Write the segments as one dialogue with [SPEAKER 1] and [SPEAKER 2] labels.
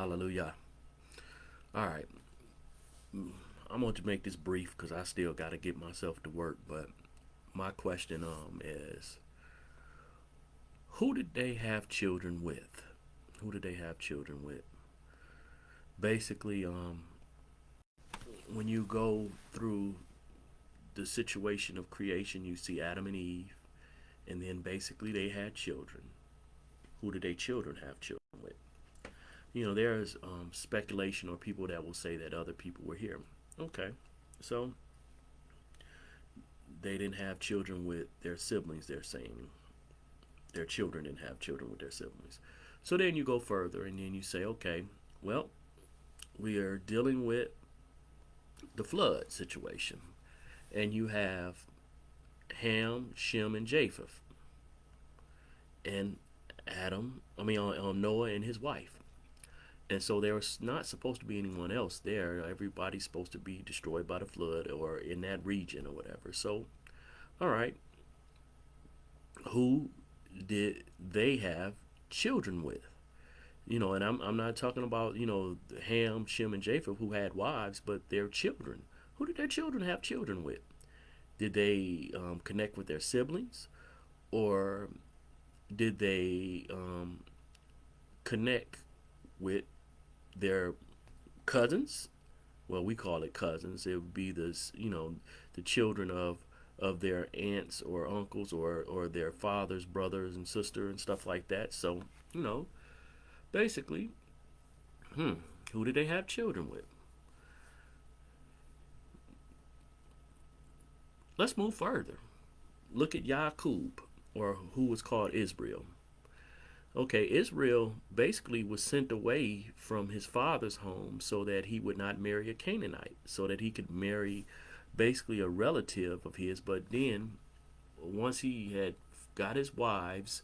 [SPEAKER 1] Hallelujah. All right. I'm going to make this brief because I still got to get myself to work. But my question is, who did they have children with? Who did they have children with? Basically, when you go through the situation of creation, you see Adam and Eve, and then basically they had children. Who did they children have children with? There's speculation or people that will say that other people were here. Okay, so they didn't have children with their siblings. They're saying their children didn't have children with their siblings. So then you go further and then you say, okay, well, we are dealing with the flood situation, and you have Ham, Shem, and Japheth, and Noah and his wife. And so there was not supposed to be anyone else there. Everybody's supposed to be destroyed by the flood or in that region or whatever. So, all right, who did they have children with? And I'm not talking about, Ham, Shem, and Japheth who had wives, but their children. Who did their children have children with? Did they connect with their siblings? Or did they connect with their cousins? Well, we call it cousins. It would be the children of their aunts or uncles or their father's brothers and sister and stuff like that. So, basically, who did they have children with? Let's move further. Look at Yaqub, or who was called Israel. Okay, Israel basically was sent away from his father's home so that he would not marry a Canaanite, so that he could marry basically a relative of his. But then, once he had got his wives,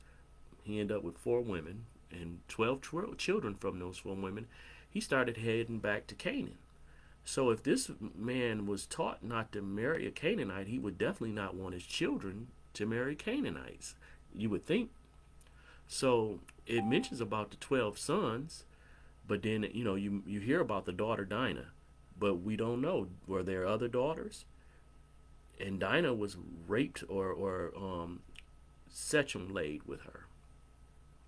[SPEAKER 1] he ended up with 4 women and 12 children from those 4 women. He started heading back to Canaan. So if this man was taught not to marry a Canaanite, he would definitely not want his children to marry Canaanites. You would think. So it mentions about the 12 sons, but then you hear about the daughter Dinah, but we don't know, were there other daughters? And Dinah was raped or Sechem laid with her.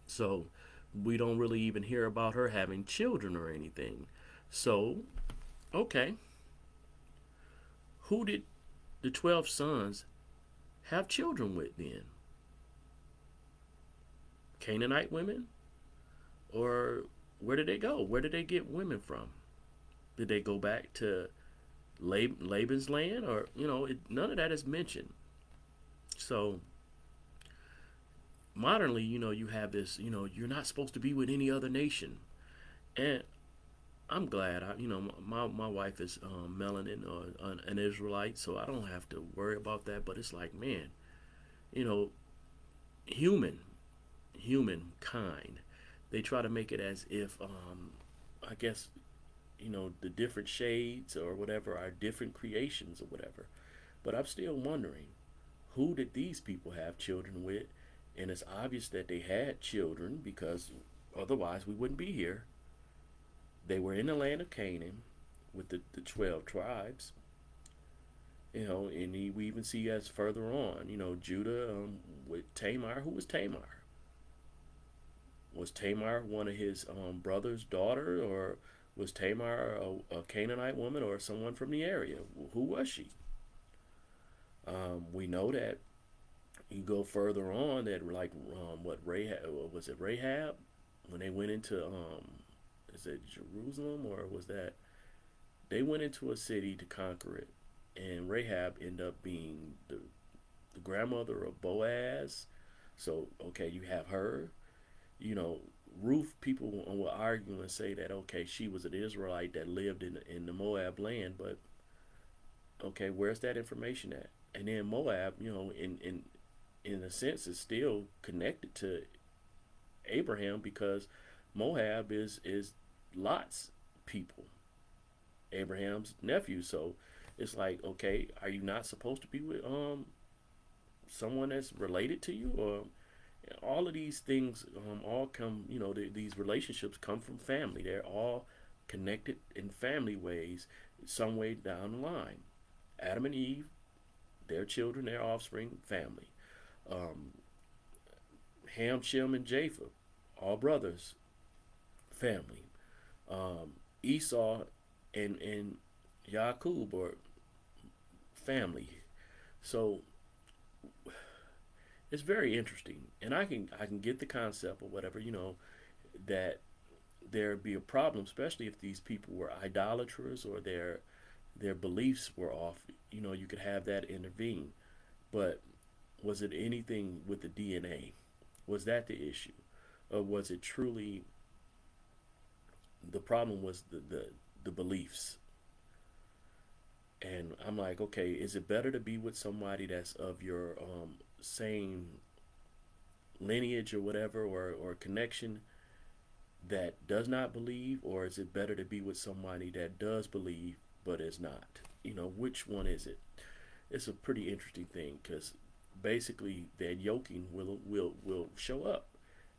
[SPEAKER 1] So we don't really even hear about her having children or anything. So, okay, who did the 12 sons have children with then? Canaanite women? Or where did they go? Where did they get women from? Did they go back to Laban's land? Or, none of that is mentioned. So, modernly, you have this, you're not supposed to be with any other nation. And I'm glad, my wife is melanin or an Israelite, so I don't have to worry about that. But it's like, man, you know, human, humankind, they try to make it as if, I guess, the different shades or whatever are different creations or whatever. But I'm still wondering, who did these people have children with? And it's obvious that they had children because otherwise we wouldn't be here. They were in the land of Canaan with the 12 tribes. And we even see as further on, Judah with Tamar. Who was Tamar? Was Tamar one of his brother's daughter, or was Tamar a Canaanite woman or someone from the area? Who was she? We know that you go further on that, like, what Rahab, was it Rahab when they went into is it Jerusalem, or was that they went into a city to conquer it, and Rahab ended up being the grandmother of Boaz. So okay, you have her. Ruth, people will argue and say that, okay, she was an Israelite that lived in the Moab land, but okay, where's that information at? And then Moab, in a sense, is still connected to Abraham because Moab is Lot's people, Abraham's nephew. So it's like, okay, are you not supposed to be with someone that's related to you? Or All of these things all come, these relationships come from family. They're all connected in family ways, some way down the line. Adam and Eve, their children, their offspring, family. Um, Ham, Shem, and Japheth, all brothers, family. Esau and Yaqub, or family. So it's very interesting, and I can get the concept or whatever, that there'd be a problem, especially if these people were idolaters or their beliefs were off. You could have that intervene. But was it anything with the DNA? Was that the issue, or was it truly the problem was the beliefs? And I'm like, okay, is it better to be with somebody that's of your same lineage or whatever, or connection, that does not believe, or is it better to be with somebody that does believe but is not? Which one is it? It's a pretty interesting thing, because basically that yoking will show up.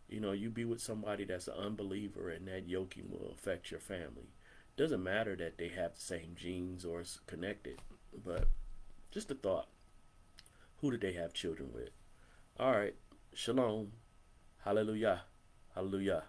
[SPEAKER 1] You be with somebody that's an unbeliever, and that yoking will affect your family. Doesn't matter that they have the same genes or it's connected, but just a thought. Who did they have children with? All right. Shalom. Hallelujah. Hallelujah.